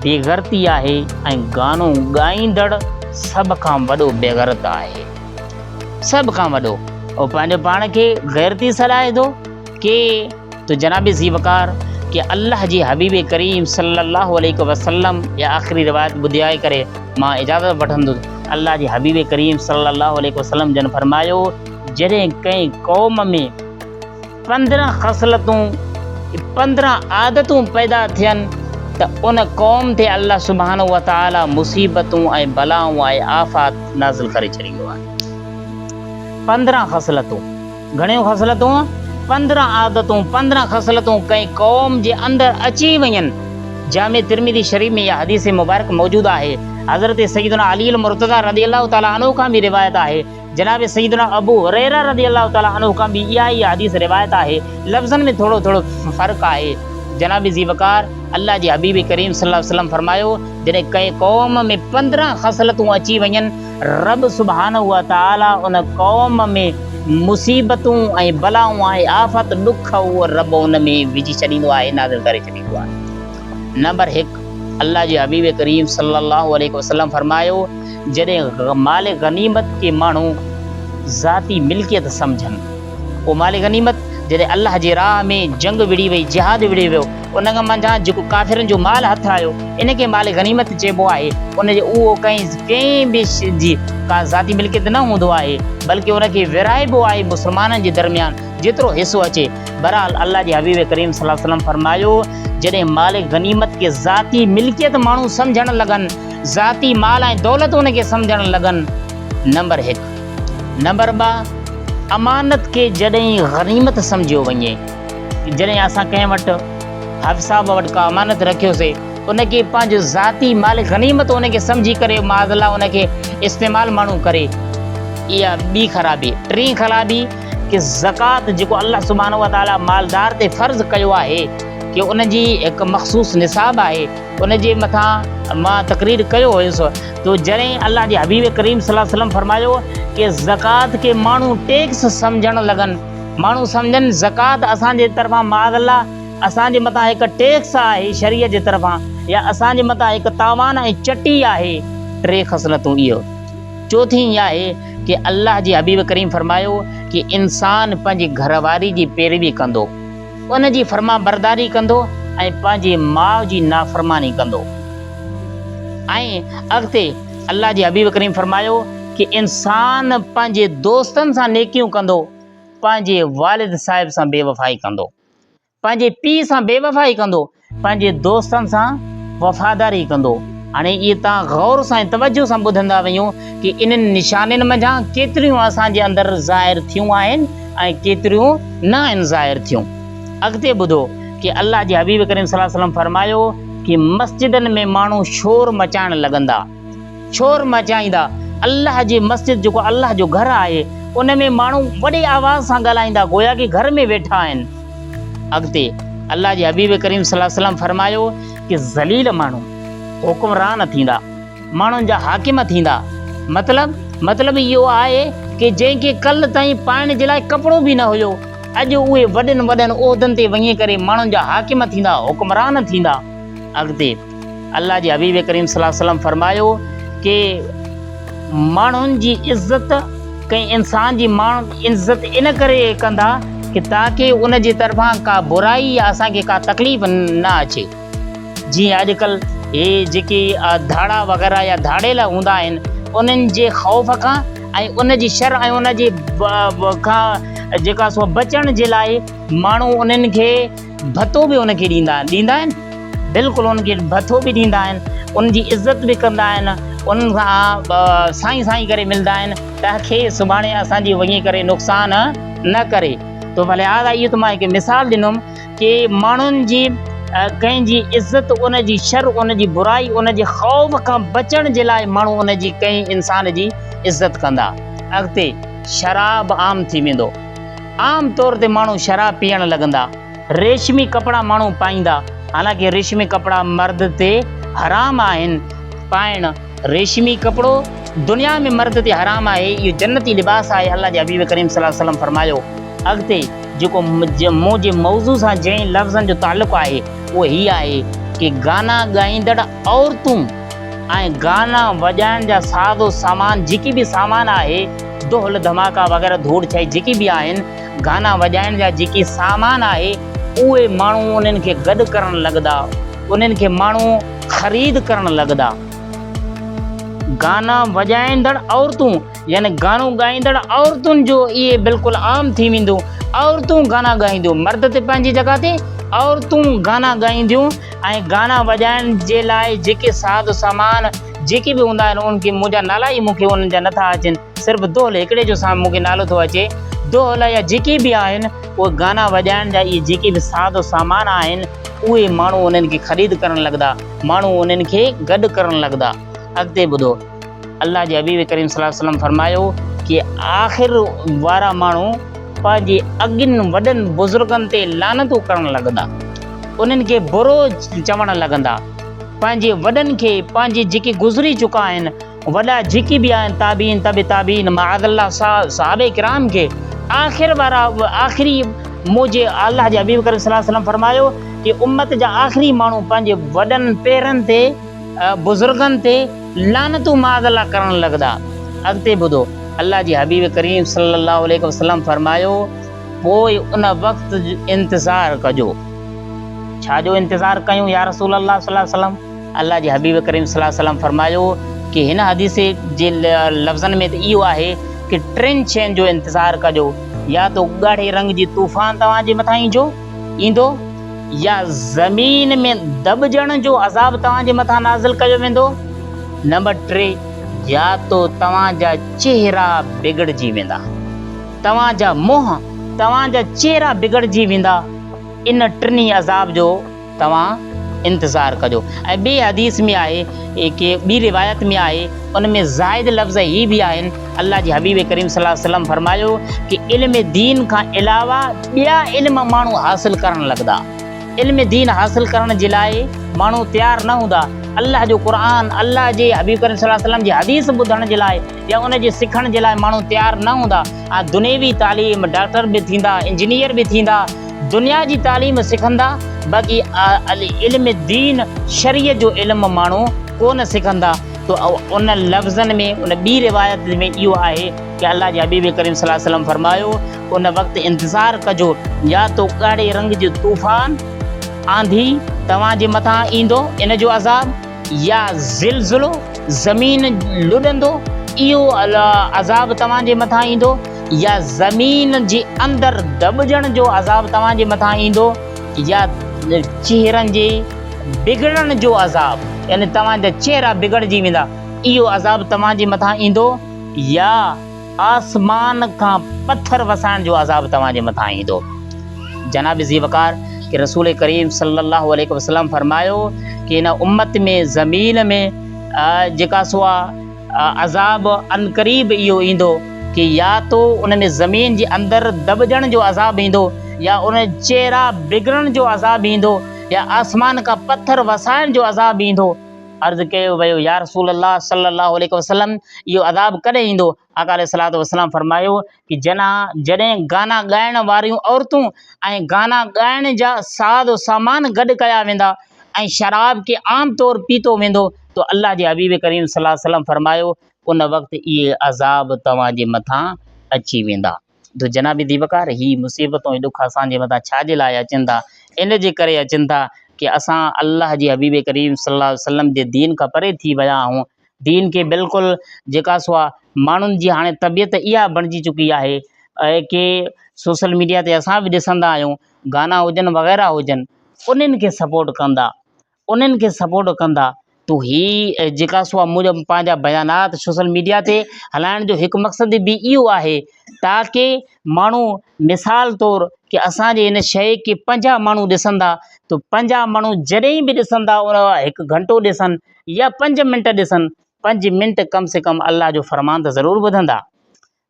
बेग़ैरती आहे ऐं गानो ॻाईंदड़ सभ खां वॾो बेग़ैरत आहे, सभ खां वॾो। ऐं पंहिंजो पाण खे ग़ैरती सॾाए थो कि तो जनाब ज़ीवकार कि अल्लाह जी हबीब करीम सल्लल्लाहु अलैहि वसल्लम या आख़िरी रिवायत ॿुधाए करे मां इजाज़त वठंदुसि। अल्लाह जी हबीब करीम सल्लल्लाहु अलैहि वसल्लम जन फरमायो जॾहिं कंहिं क़ौम में 15 ख़सलतूं 15 आदतूं पैदा थियनि त उन क़ौम ते अल्लाह सुब्हानहु व तआला मुसीबतूं ऐं बलाऊं ऐं आफ़ात नाज़िल करे छॾींदो आहे। 15 ख़सलतूं, घणियूं ख़सलतूं? 15 आदतूं, 15 ख़सलतूं कंहिं क़ौम जे अंदरि अची वञनि। जामे तिरमिज़ी शरीफ़ में इहा हदीस मुबारक मौजूदु आहे। हज़रत सैयदना अली मुर्तज़ा रज़ियल्लाहु ताला अन्हु खां बि रिवायत आहे, जनाब सैयदना अबू हुरैरा रज़ियल्लाहु ताला अन्हु खां बि इहा ई हदीस रिवायत आहे। लफ़्ज़नि में थोरो थोरो फ़र्क़ु आहे। जनाब ज़ीवकार अल्लाह जी हबीब करीम सल्लल्लाहु अलैहि वसल्लम फरमायो जॾहिं कंहिं क़ौम में 15 ख़सलतूं अची वञनि रब सुब्हानहु व तआला उन क़ौम में मुसीबतूं ऐं बलाऊं ऐं आफ़त ॾुख उहो रब उन में विझी छॾींदो आहे, नाज़िल करे छॾींदो आहे। नंबर 1 अल्लाह जी हबीब करीम सल्लल्लाहु अलैहि वसल्लम फरमायो जॾहिं माल गनीमत के माण्हू ज़ाती मिल्कियत सम्झनि, उहो माल गनीमत जॾहिं अल्लाह जी राह में जंग विड़ी वई, जिहाद विड़ी वियो, उन खां मंझां जेको काफ़िरनि जो माल हथु आयो इनखे माल गनीमत चइबो आहे। उन जो उहो कंहिं बि जी का ज़ाती मिल्कियत न हूंदो आहे बल्कि उनखे विराइबो आहे मुस्लमाननि जे दरमियान जेतिरो हिसो अचे। बहरहाल अल्लाह जी हबीब करीम सल्लल्लाहु अलैहि वसल्लम फरमायो जॾहिं माल गनीमत खे ज़ाती मिल्कियत माण्हू सम्झणु लॻनि, ज़ाती माल ऐं दौलत उनखे सम्झणु लॻनि। नंबर 1। नंबर 2 अमानत खे जॾहिं गनीमत सम्झियो वञे, जॾहिं असां कंहिं वटि हाफ़िज़ साहब वटि का अमानत रखियोसीं उनखे पंहिंजो ज़ाती माल गनीमत उनखे सम्झी करे माज़अल्लाह उनखे इस्तेमालु माण्हू करे, इहा ॿी ख़राबी। टीं ख़राबी कि ज़कात जेको अल्लाह सुब्हानहु व तआला मालदार ते फ़र्ज़ु कयो आहे कि उनजी हिकु मख़सूस निसाब आहे, उनजे मथां मां तक़रीर कयो हुयुसि तो जॾहिं अल्लाह जे हबीब करीम सल्लल्लाहु अलैहि वसल्लम फरमायो कि ज़कात खे माण्हू टैक्स सम्झणु लॻनि, माण्हू सम्झनि ज़कात असांजे तरफ़ां माज़अल्लाह असांजे मथां हिकु टैक्स आहे शरीअ जे तरफ़ां या असांजे मथां हिकु तावान ऐं चटी आहे। 3 ख़सलतूं इहो। चौथी इहा आहे कि अल्लाह जे हबीब करीम फरमायो कि इंसान पंहिंजी घरवारी जी पैरवी कंदो, उन जी फर्मा बरदारी कंदो ऐं पंहिंजे माउ जी नाफ़रमानी कंदो। ऐं अॻिते अल्लाह जे हबीब करीम फरमायो कि इंसान पंहिंजे दोस्तनि सां नेकियूं कंदो, पंहिंजे वालिद साहिब सां बेवफ़ाई कंदो, पंहिंजे पीउ सां बेवफ़ाई कंदो, पंहिंजे दोस्तनि सां वफ़ादारी कंदो। हाणे इहे तव्हां गौर सां ऐं तवजो सां ॿुधंदा वञो कि इन्हनि निशानियुनि मंझां केतिरियूं असांजे अंदरि ज़ाहिर थियूं आहिनि ऐं केतिरियूं न आहिनि ज़ाहिर थियूं। अॻिते ॿुधो कि अल्लाह जे हबीब करीम सल्लल्लाहु अलैहि वसल्लम फरमायो कि मस्जिदनि में माण्हू शोर मचाइण लॻंदा, शोर मचाईंदा। अल्लाह जी मस्जिद जेको अल्लाह जो घरु आहे उन में माण्हू वॾे आवाज़ सां ॻाल्हाईंदा गोया कि घर में वेठा आहिनि। अॻिते अल्लाह जे हबीब करीम सल्लल्लाहु अलैहि वसल्लम फरमायो कि ज़लील माण्हू हुकुमरान थींदा, माण्हुनि जा हाकिम थींदा। मतिलबु इहो आहे कि जंहिंखे कल्ह ताईं पाइण जे लाइ कपिड़ो बि न हुयो अॼु उहे वॾनि वॾनि उहिदनि ते वञी करे माण्हुनि जा हाकिम थींदा, हुकुमरान थींदा। अॻिते अल्लाह जे हबीब करीम सल्लल्लाहु अलैहि वसल्लम फरमायो कि माण्हुनि जी इज़त कंहिं इंसान जी माण्हू इज़त इन करे कंदा कि ताकि उन जे तरफ़ां का बुराई या असांखे का तकलीफ़ न अचे। जीअं अॼुकल्ह हे जेके धाड़ा वग़ैरह या धाड़ेला हूंदा आहिनि उन्हनि जे ख़ौफ़ खां ऐं उन जी शर ऐं उन जे खां जेका सो बचण जे लाइ माण्हू उन्हनि खे भतो बि उनखे ॾींदा आहिनि, बिल्कुलु उनखे भतो बि ॾींदा आहिनि, उन जी इज़त बि कंदा आहिनि, उन्हनि खां साईं साईं करे मिलंदा आहिनि ताकी सुभाणे असांजी वञी करे नुक़सान न करे। तो भले लिहाज़ा इहो त मां हिकु मिसाल ॾिनुमि कि माण्हुनि जी कंहिंजी इज़त, उन जी शर, उन जी बुराई, उन जे ख़ौफ़ खां बचण जे लाइ माण्हू उन जी कंहिं इंसान जी इज़त कंदा। अॻिते शराब आम थी वेंदो, आम तौर ते माण्हू शराब पीअण लॻंदा, रेशमी कपिड़ा माण्हू पाईंदा, हालांकि रेशमी कपिड़ा मर्द ते हराम आहिनि पाइण। रेशमी कपिड़ो दुनिया में मर्द ते हराम आहे, इहो जन्नती लिबास आहे, अल्लाह जे हबीब करीम सल्लल्लाहु अलैहि वसल्लम फरमायो। अॻिते जेको मुंहिंजे मौज़ू सां जंहिं लफ़्ज़नि जो ताल्लुक़ु आहे उहो हीअ आहे कि गाना ॻाईंदड़ औरतूं ऐं गाना वॼाइण जा साज़ो सामान जेकी बि सामान आहे, ढोल धमाका वग़ैरह धूड़ छाई जेकी बि आहिनि, गाना वॼाइण जा जेकी सामान आहे उहे माण्हू उन्हनि खे गॾु करणु लॻंदा, उन्हनि खे माण्हू ख़रीद करणु लॻंदा। गाना वॼाईंदड़ औरतूं यानी गानो ॻाईंदड़ औरतुनि जो इहे बिल्कुलु आम थी वेंदो, औरतूं गाना ॻाईंदियूं, मर्द ते पंहिंजी जॻह ते औरतूं गाना ॻाईंदियूं ऐं गाना वॼाइण जे लाइ जेके साज़ सामान जेके बि हूंदा आहिनि उनखे मुंहिंजा नाला ई मूंखे उन्हनि जा नथा अचनि, सिर्फ़ु ढोल हिकिड़े जो मूंखे नालो थो अचे, ढोल या जेके बि आहिनि उहे गाना वॼाइण जा इहे जेके बि साज़ सामान आहिनि उहे माण्हू उन्हनि खे ख़रीद करणु लॻंदा, माण्हू उन्हनि खे गॾु करणु लॻंदा। अॻिते ॿुधो, अल्लाह जे हबीब करीम सल्लल्लाहु अलैहि वसल्लम फरमायो कि आख़िर वारा माण्हू पंहिंजे अॻिन वॾनि बुज़ुर्गनि ते लानतूं करणु लॻंदा, उन्हनि खे बुरो चवणु लॻंदा, पंहिंजे वॾनि खे, पंहिंजे जेके गुज़री चुका आहिनि वॾा जेके बि आहिनि ताबीन तबे ताबीन माअज़ल्लाह सहाबे किराम खे आख़िरी मुंहिंजे अल्लाह जे हबीब करीम सल्लल्लाहु अलैहि वसल्लम फरमायो कि उम्मत जा आख़िरी माण्हू पंहिंजे वॾनि पेरनि ते बुज़ुर्गनि ते लानतूं माअज़ल्लाह करणु लॻंदा। अॻिते ॿुधो, अल्लाह जे हबीब करीम सल्लल्लाहु अलैहि वसल्लम फरमायो पोइ उन वक़्तु इंतज़ारु कजो। छाजो इंतज़ारु कयूं या रसूल अल्लाह सल्लल्लाहु अलैहि वसल्लम? अल्लाह जे हबीब करीम सल्लल्लाहु अलैहि वसल्लम फरमायो कि हिन हदीस जे लफ़्ज़नि में त इहो आहे कि टिनि शयुनि जो इंतज़ारु कजो, या तो ॻाढ़े रंग जी तूफ़ान तव्हांजे मथां ईंदो, या ज़मीन में दॿजण जो अज़ाब तव्हांजे मथां नाज़िल कयो वेंदो, नंबर 3 या तो तव्हांजा चेहरा बिगड़जी वेंदा, तव्हांजा मुंहं, तव्हांजा चेहरा बिगड़जी वेंदा। इन टिनी अज़ाब जो तव्हां इंतज़ारु कजो। ऐं ॿिए हदीस में आहे कि ॿी रिवायत में आहे, उन में ज़ाइद लफ़्ज़ ही बि आहिनि, अल्लाह जे हबीब करीम सल्लल्लाहु अलैहि वसल्लम फरमायो कि इल्म दीन खां अलावा ॿिया इल्म माण्हू हासिल करणु लॻंदा, इल्म दीन हासिल करण जे लाइ माण्हू तयारु न हूंदा, अल्लाह जो क़ुरान, अल्लाह जे हबीब करीम सल्लल्लाहु अलैहि वसल्लम जी हदीस ॿुधण जे लाइ या उन जे सिखण जे लाइ माण्हू तयारु न हूंदा। दुनियावी तालीम, डॉक्टर बि थींदा, इंजीनियर बि थींदा, दुनिया जी तालीम सिखंदा, बाक़ी इल्म दीन शरीयत जो इल्म माण्हू कोन सिखंदा। तो उन लफ़्ज़नि में, उन ॿी रिवायत में इहो आहे कि अल्लाह जे हबीब करीम सल्लल्लाहु अलैहि वसल्लम फरमायो उन वक़्तु इंतज़ारु कजो, या तो ॻाढ़े रंग जो तूफ़ान आंधी तव्हांजे मथां ईंदो इन जो अज़ाब, या ज़िलज़िलो ज़मीन लुॾंदो इहो अज़ाब तव्हांजे मथां ईंदो, या ज़मीन जे अंदरि दॿजण जो अज़ाब तव्हांजे मथां ईंदो, या चेहरनि जे बिगड़ण जो अज़ाब यानी तव्हांजा चेहरा बिगड़जी वेंदा इहो अज़ाब तव्हांजे मथां ईंदो, या आसमान खां पत्थर वसाइण जो अज़ाब तव्हांजे मथां ईंदो। जनाब ज़ी वक़ार कि रसूल करीम सल्लल्लाहु अलैहि वसल्लम फरमायो कि इन उम्मत में ज़मीन में जेका सो अज़ाब अनक़रीब इहो ईंदो कि या तो उन में ज़मीन जे अंदरि दॿजण जो अज़ाब ईंदो, या उन चेहरा बिगड़ण जो अज़ाब ईंदो, या आसमान खां पत्थर वसाइण जो अज़ाब ईंदो। अर्ज़ु कयो वियो या रसूल अल्लाह सल्लल्लाहु अलैहि वसल्लम इहो अज़ाब कॾहिं ईंदो? आका अलैहिस्सलातु वस्सलाम फरमायो कि जॾहिं गाना ॻाइण वारियूं औरतूं ऐं गाना ॻाइण जा साज़ सामान गॾु कया वेंदा ऐं शराब खे आम तौर पीतो वेंदो, तो अल्लाह जे हबीब करीम सल्लल्लाहु अलैहि वसल्लम फरमायो उन वक़्तु इहे अज़ाब तव्हांजे मथां अची वेंदा। तो जनाब दीवकार ही मुसीबतूं ॾुख असांजे मथां छाजे लाइ अचनि था? इन जे करे अचनि था कि असां अल्लाह जी हबीब करीम सल्लल्लाहु अलैहि वसल्लम जे दीन खां परे थी विया आहियूं। दीन खे बिल्कुलु जेका सो आहे माण्हुनि जी हाणे तबियत इहा बणिजी चुकी आहे कि सोशल मीडिया ते असां बि ॾिसंदा आहियूं, गाना हुजनि वग़ैरह हुजनि, उन्हनि खे सपोर्ट कंदा, उन्हनि खे सपोर्ट कंदा। तो ही जेका सो आहे मुंहिंजा पंहिंजा बयानात सोशल मीडिया ते हलाइण जो हिकु मक़सदु बि इहो आहे ताकी माण्हू मिसाल तौरु कि असांजे इन शइ खे 50 माण्हू ॾिसंदा, तो 50 माण्हू जॾहिं बि ॾिसंदा उन हिकु घंटो ॾिसनि या 5 मिंट ॾिसनि, 5 मिंट कम से कम अल्लाह जो फ़रमान त ज़रूरु ॿुधंदा।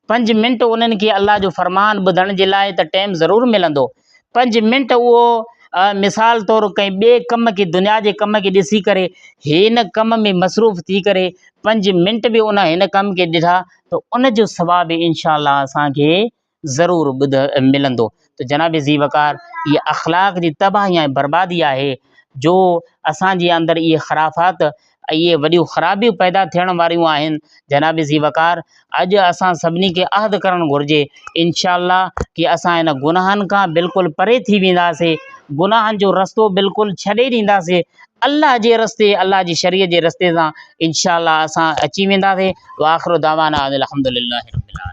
5 मिंट उन्हनि खे अल्लाह जो फ़रमान ॿुधण जे लाइ त टाइम ज़रूरु मिलंदो। 5 मिंट उहो मिसाल तौरु कंहिं ॿिए कम खे, दुनिया जे कम खे ॾिसी करे हिन कम में मसरूफ़ थी करे 5 मिंट बि उन हिन कम खे ॾिठा त उन जो सवाबु इंशा अल्लाह असांखे ज़रूरु मिलंदो। त जनाब ज़ी वक़ार इहा अख़लाक़ जी तबाही ऐं बर्बादी आहे जो असांजे अंदरि इहे ख़राफ़ात इहे वॾियूं ख़राबियूं पैदा थियण वारियूं आहिनि। जनाब ज़ी वक़ार अॼु असां सभिनी खे अहद करणु घुरिजे इंशा अल्लाह कि असां इन गुनाहनि खां बिल्कुलु परे थी वेंदासीं, गुनाहनि जो रस्तो बिल्कुलु छॾे ॾींदासीं, अल्लाह जे रस्ते, अल्लाह जी शरीयत जे रस्ते सां इंशा अल्लाह असां अची वेंदासीं। व आख़िर दावाना अनिल हम्दुलिल्लाहि रब्बिल आलमीन।